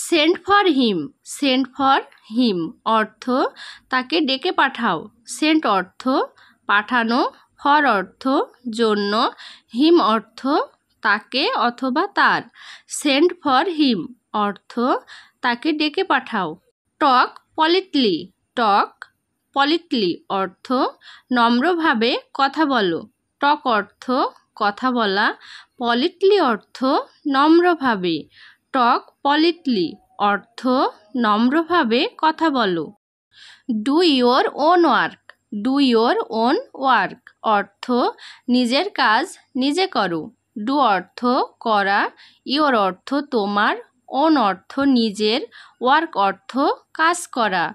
Send for him, send for him অর্থ তাকে ডেকে পাঠাও। সেন্ড অর্থ পাঠানো, ফর অর্থ জন্য, হিম অর্থ তাকে অথবা তার। সেন্ড ফর হিম অর্থ তাকে ডেকে পাঠাও। টক পলিটলি, টক পলিটলি অর্থ নম্রভাবে কথা বলো। টক অর্থ কথা বলা, পলিটলি অর্থ নম্রভাবে। টক পলিটলি অর্থ নম্রভাবে কথা বলো। Do your own work, do your own work অর্থ নিজের কাজ নিজে করো। ডু অর্থ করা, ইয়োর অর্থ তোমার, ওন অর্থ নিজের, ওয়ার্ক অর্থ কাজ করা।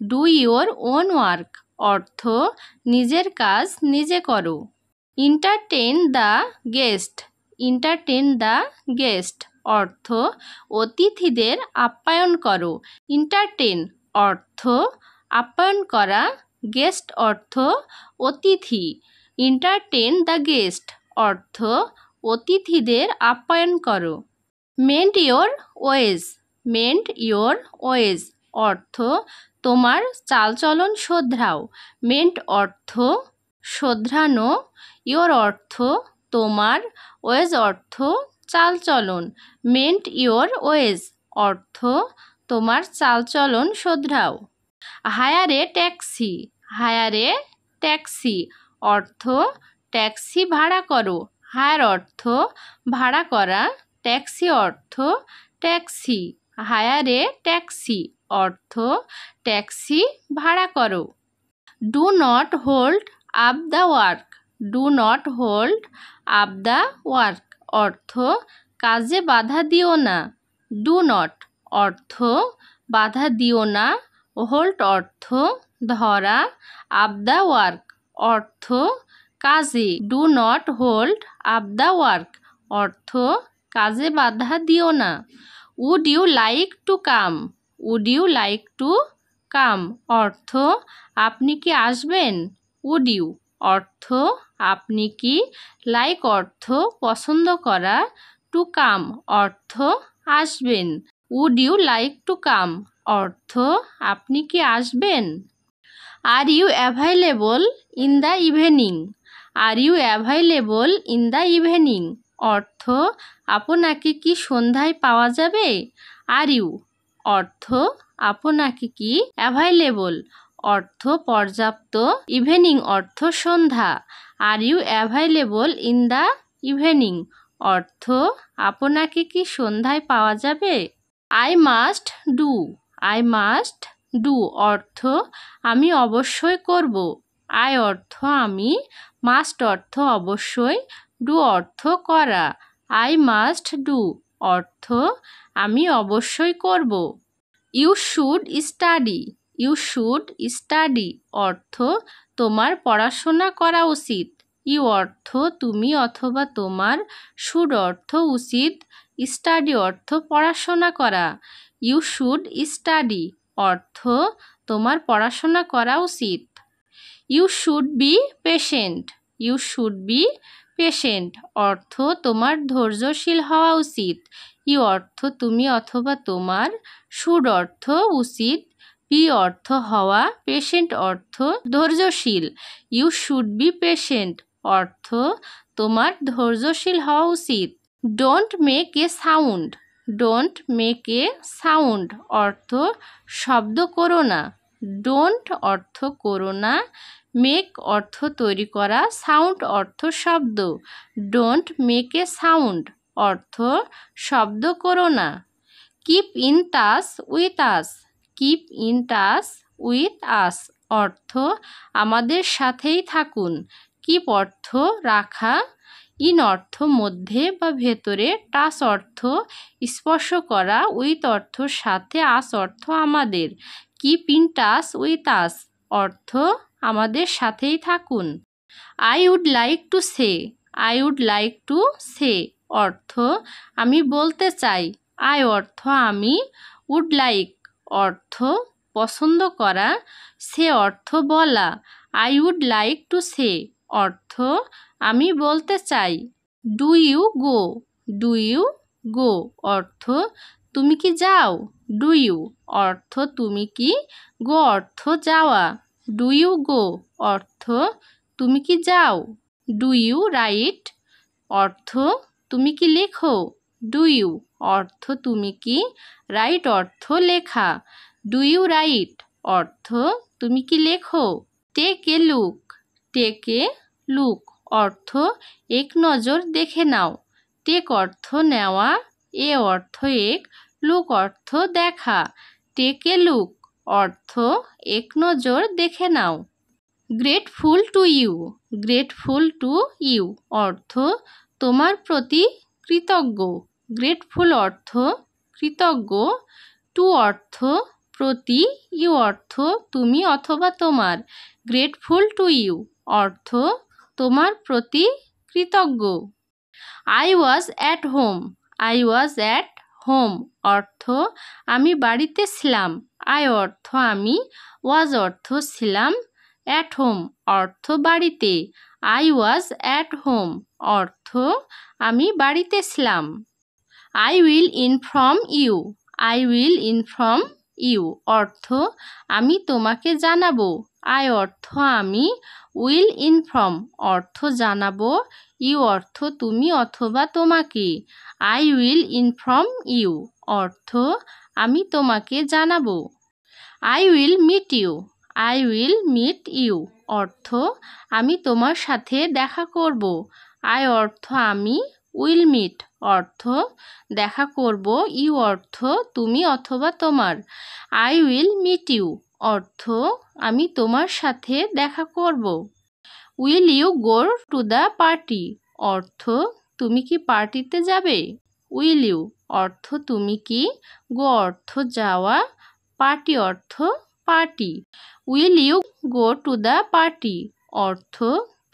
ডু ইয়োর ওন ওয়ার্ক অর্থ নিজের কাজ নিজে করো। Entertain the guest, entertain the guest অর্থ অতিথিদের আপ্যায়ন করো। এন্টারটেইন অর্থ আপ্যায়ন করা, গেস্ট অর্থ অতিথি। এন্টারটেইন দ্য গেস্ট অর্থ অতিথিদের আপ্যায়ন করো। Mend your ways, mend your ways অর্থ তোমার চালচলন শোধরাও। মেন্ড অর্থ শোধরানো, ইয়োর অর্থ তোমার, ওয়েজ অর্থ চালচলন। মেন্ড ইয়োর ওয়েজ অর্থ তোমার চালচলন শোধরাও। Hire a taxi, hire a taxi অর্থ ট্যাক্সি ভাড়া করো। হায়ার অর্থ ভাড়া করা, ট্যাক্সি অর্থ ট্যাক্সি। হায়ার এ ট্যাক্সি অর্থ ট্যাক্সি ভাড়া করো। Do not hold up the work, do not hold up the work অর্থ কাজে বাধা দিও না। ডু নট অর্থ বাধা দিও না, হোল্ড অর্থ ধরা, আপ দ্য ওয়ার্ক অর্থ কাজে। Do not hold up the work অর্থ কাজে বাধা দিও না। Would you like to come, would you like to come অর্থ আপনি কি আসবেন। উড ইউ অর্থ আপনি কি, লাইক অর্থ পছন্দ করা, টু কাম অর্থ আসবেন। Would you like to come অর্থ আপনি কি আসবেন। Are you available in the evening, are you available in the evening অর্থ আপনাকে কি সন্ধ্যায় পাওয়া যাবে। আর ইউ অর্থ আপনাকে কি, অ্যাভাইলেবল অর্থ পর্যাপ্ত, ইভিনিং অর্থ সন্ধ্যা। Are you available in the evening অর্থ আপনাকে কি সন্ধ্যায় পাওয়া যাবে। I must do, I must do অর্থ আমি অবশ্যই করব। আই অর্থ আমি, মাস্ট অর্থ অবশ্যই, ডু অর্থ করা। আই মাস্ট ডু অর্থ আমি অবশ্যই করব। You should study, you should study অর্থ তোমার পড়াশোনা করা উচিত। ইউ অর্থ তুমি অথবা তোমার, শুড অর্থ উচিত, স্টাডি অর্থ পড়াশোনা করা। ইউ শুড স্টাডি অর্থ তোমার পড়াশোনা করা উচিত। You should be patient, you should be patient অর্থ তোমার ধৈর্যশীল হওয়া উচিত। ইউ অর্থ তুমি অথবা তোমার, শুড অর্থ উচিত, বি অর্থ হওয়া, পেশেন্ট অর্থ ধৈর্যশীল। ইউ শুড বি পেশেন্ট অর্থ তোমার ধৈর্যশীল হওয়া উচিত। Don't make a sound, don't make a sound অর্থ শব্দ করো না। ডোন্ট অর্থ করো না, মেক অর্থ তৈরি করা, সাউন্ড অর্থ শব্দ। ডোন্ট মেক এ সাউন্ড অর্থ শব্দ করো না। Keep in touch with us, keep in touch with us অর্থ আমাদের সাথেই থাকুন। কিপ অর্থ রাখা, ইন অর্থ মধ্যে বা ভেতরে, টাচ অর্থ স্পর্শ করা, উইথ অর্থ সাথে, আস অর্থ আমাদের। Keep in touch with us অর্থ আমাদের সাথেই থাকুন। I would like to say, I would like to say অর্থ আমি বলতে চাই। আই অর্থ আমি, উড লাইক অর্থ পছন্দ করা, সে অর্থ বলা। I would like to say অর্থ আমি বলতে চাই। Do you go, do you go অর্থ তুমি কি যাও? ডু ইউ অর্থ তুমি কি, গো অর্থ যাওয়া। ডু ইউ গো অর্থ তুমি কি যাও। ডু ইউ রাইট অর্থ তুমি কি লেখো। ডু ইউ অর্থ তুমি কি, রাইট অর্থ লেখা। ডু ইউ রাইট অর্থ তুমি কি লেখো। Take a look, take a look অর্থ এক নজর দেখে নাও। টেক অর্থ নেওয়া, এ অর্থ এক, লুক অর্থ দেখা। টেক এ লুক অর্থ এক নজর দেখে নাও। Grateful to you, grateful to you অর্থ তোমার প্রতি কৃতজ্ঞ। গ্রেটফুল অর্থ কৃতজ্ঞ, টু অর্থ প্রতি, ইউ অর্থ তুমি অথবা তোমার। গ্রেটফুল টু ইউ অর্থ তোমার প্রতি কৃতজ্ঞ। I was at home, I was at home অর্থ আমি বাড়িতে ছিলাম। আই অর্থ আমি, ওয়াজ অর্থ ছিলাম, অ্যাট হোম অর্থ বাড়িতে। আই ওয়াজ অ্যাট হোম অর্থ আমি বাড়িতে ছিলাম। I will inform you, I will inform you অর্থ আমি তোমাকে জানাবো। আই অর্থ আমি, উইল ইনফর্ম অর্থ জানাবো, ইউ অর্থ তুমি অথবা তোমাকে। আই উইল ইনফর্ম ইউ অর্থ আমি তোমাকে জানাবো। I will meet you, I will meet you অর্থ আমি তোমার সাথে দেখা করব। আই অর্থ আমি, উইল মিট অর্থ দেখা করব, ইউ অর্থ তুমি অথবা তোমার। আই উইল মিট ইউ অর্থ আমি তোমার সাথে দেখা করব। Will you go to the party অর্থ তুমি কি পার্টিতে যাবে। উইল ইউ অর্থ তুমি কি, গো অর্থ যাওয়া, পার্টি অর্থ party. Will you go to the party অর্থ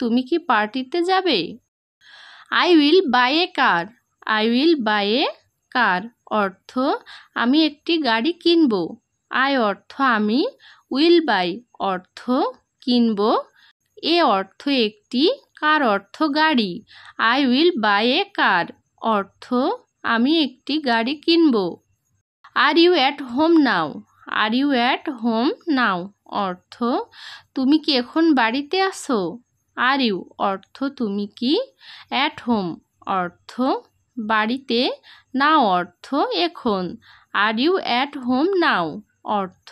তুমি কি পার্টিতে যাবে। I will buy a car, I will buy a car অর্থ আমি একটি গাড়ি কিনব। আই অর্থ আমি, উইল বাই অর্থ কিনব, এ অর্থ একটি, কার অর্থ গাড়ি। I will buy a car অর্থ আমি একটি গাড়ি কিনব। Are you at home now, are you at home now অর্থ তুমি কি এখন বাড়িতে আছো। আর ইউ অর্থ তুমি কি, অ্যাট হোম অর্থ বাড়িতে, নাও অর্থ এখন। Are you at home now অর্থ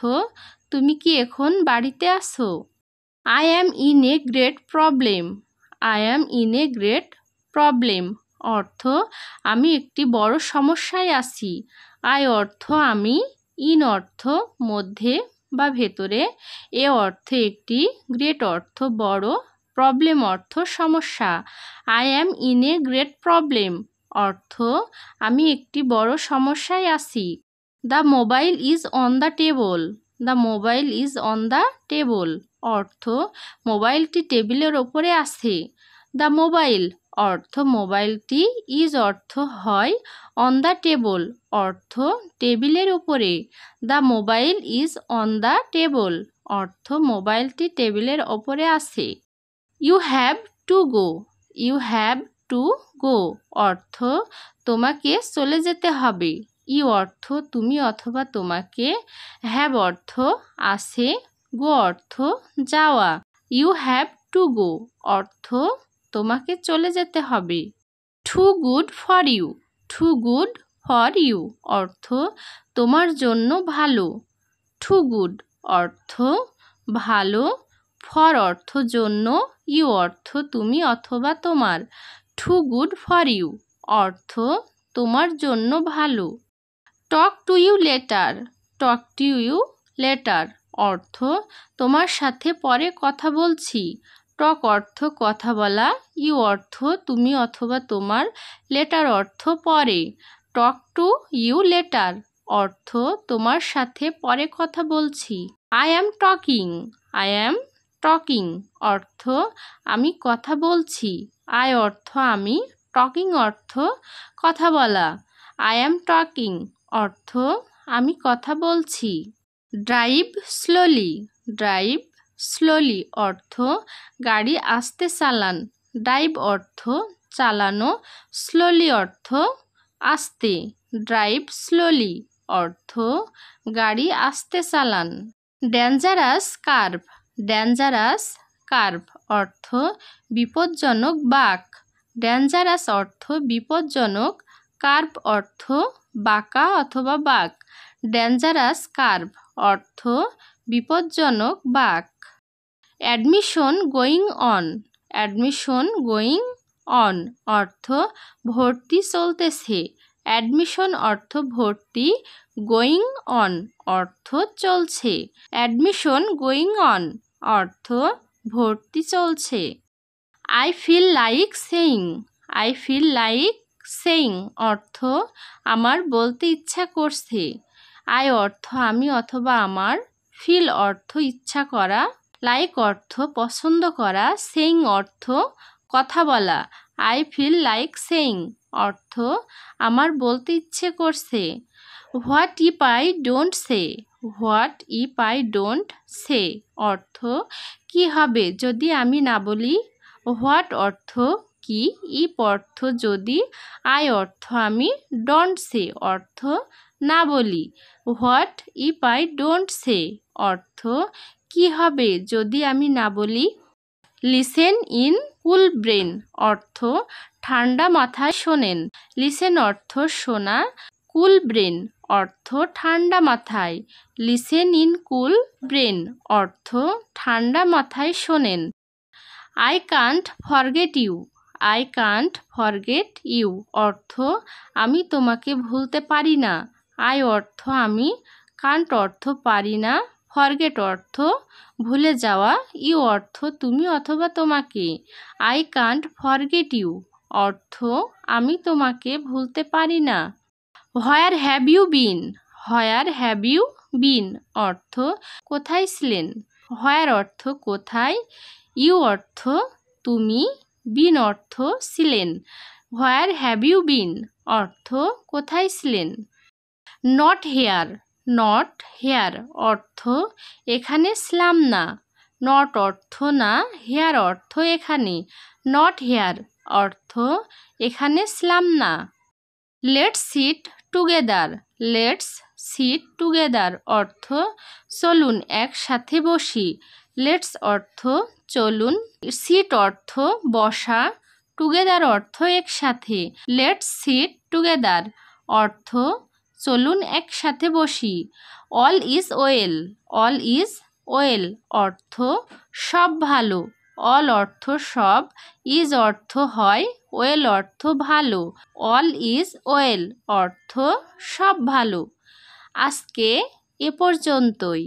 তুমি কি এখন বাড়িতে আছো। I am in a great problem, I am in a great problem অর্থ আমি একটি বড় সমস্যায় আছি। আই অর্থ আমি, ইন অর্থ মধ্যে বা ভেতরে, এ অর্থ একটি, গ্রেট অর্থ বড়, প্রবলেম অর্থ সমস্যা। I am in a great problem অর্থ আমি একটি বড় সমস্যায় আছি। The mobile is on the table, the mobile is on the table অর্থ মোবাইলটি টেবিলের ওপরে আছে। দ্য মোবাইল অর্থ মোবাইলটি, ইজ অর্থ হয়, অন দ্য টেবল অর্থ টেবিলের উপরে। The mobile is on the table অর্থ মোবাইলটি টেবিলের ওপরে আছে। You have to go, you have to go অর্থ তোমাকে চলে যেতে হবে। ইউ অর্থ তুমি অথবা তোমাকে, হ্যাভ অর্থ আছে, গো অর্থ যাওয়া। ইউ হ্যাভ টু গো অর্থ তোমাকে চলে যেতে হবে। Too good for you, too good for you অর্থ তোমার জন্য ভালো। টু গুড অর্থ ভালো, ফর অর্থ জন্য, ইউ অর্থ তুমি অথবা তোমার। টু গুড ফর ইউ অর্থ তোমার জন্য ভালো। Talk to you later, talk to you later অর্থ তোমার সাথে পরে কথা বলছি। টক অর্থ কথা বলা, ইউ অর্থ তুমি অথবা তোমার, লেটার অর্থ পরে। টক টু ইউ লেটার অর্থ তোমার সাথে পরে কথা বলছি। I am talking, I am talking অর্থ আমি কথা বলছি। আই অর্থ আমি, টকিং অর্থ কথা বলা। আই অ্যাম টকিং অর্থ আমি কথা বলছি। ড্রাইভ স্লোলি, ড্রাইভ স্লোলি অর্থ গাড়ি আস্তে চালান। ড্রাইভ অর্থ চালানো, স্লোলি অর্থ আস্তে, ড্রাইভ স্লোলি অর্থ গাড়ি আস্তে চালান। ডেঞ্জারাস কার্ভ, ডেঞ্জারাস কার্ভ অর্থ বিপজ্জনক বাঁক। ডেঞ্জারাস অর্থ বিপজ্জনক, কার্ভ অর্থ বাঁকা অথবা বাঁক। ডেঞ্জারাস কার্ভ অর্থ বিপজ্জনক বাঁক। Admission going on, admission going on অর্থ ভর্তি চলতেছে। অ্যাডমিশন অর্থ ভর্তি, গোয়িং অন অর্থ চলছে। অ্যাডমিশন গোয়িং অন অর্থ ভর্তি চলছে। I feel like saying, I feel like saying অর্থ আমার বলতে ইচ্ছা করছে। আই অর্থ আমি অথবা আমার, ফিল অর্থ ইচ্ছা করা, লাইক অর্থ পছন্দ করা, সেইং অর্থ কথা বলা। আই ফিল লাইক সেইং অর্থ আমার বলতে ইচ্ছে করছে। What if I don't say, what if I don't say অর্থ কি হবে যদি আমি না বলি। হোয়াট অর্থ কি, ইফ অর্থ যদি, আই অর্থ আমি, ডোন্ট সে অর্থ না বলি। What if I don't say অর্থ কি হবে যদি আমি না বলি। লিসেন ইন কুল ব্রেন অর্থ ঠান্ডা মাথায় শোনেন। লিসেন অর্থ শোনা, কুল ব্রেন অর্থ ঠান্ডা মাথায়। লিসেন ইন কুল ব্রেন অর্থ ঠান্ডা মাথায় শোনেন। I can't forget you, I can't forget you অর্থ আমি তোমাকে ভুলতে পারি না। আই অর্থ আমি, কান্ট অর্থ পারি না, ফরগেট অর্থ ভুলে যাওয়া, ইউ অর্থ তুমি অথবা তোমাকে। আই কান্ট ফরগেট ইউ অর্থ আমি তোমাকে ভুলতে পারি না। Where have you been, where have you been অর্থ কোথায় ছিলেন। হোয়ার অর্থ কোথায়, ইউ অর্থ তুমি, বিন অর্থ ছিলেন। হোয়ার হ্যাভ ইউ বিন অর্থ কোথায় ছিলেন। নট হেয়ার, নট হেয়ার অর্থ এখানে ছিলাম না। নট অর্থ না, হেয়ার অর্থ এখানে। নট হেয়ার অর্থ এখানে ছিলাম না। Let's sit together, let's sit together অর্থ চলুন একসাথে বসি। লেটস অর্থ চলুন, সিট অর্থ বসা, টুগেদার অর্থ একসাথে। লেটস সিট টুগেদার অর্থ চলুন একসাথে বসি। All is well, all is well অর্থ সব ভালো। অল অর্থ সব, ইজ অর্থ হয়, ওয়েল অর্থ ভালো। অল ইজ ওয়েল অর্থ সব ভালো। আজকে এ পর্যন্তই।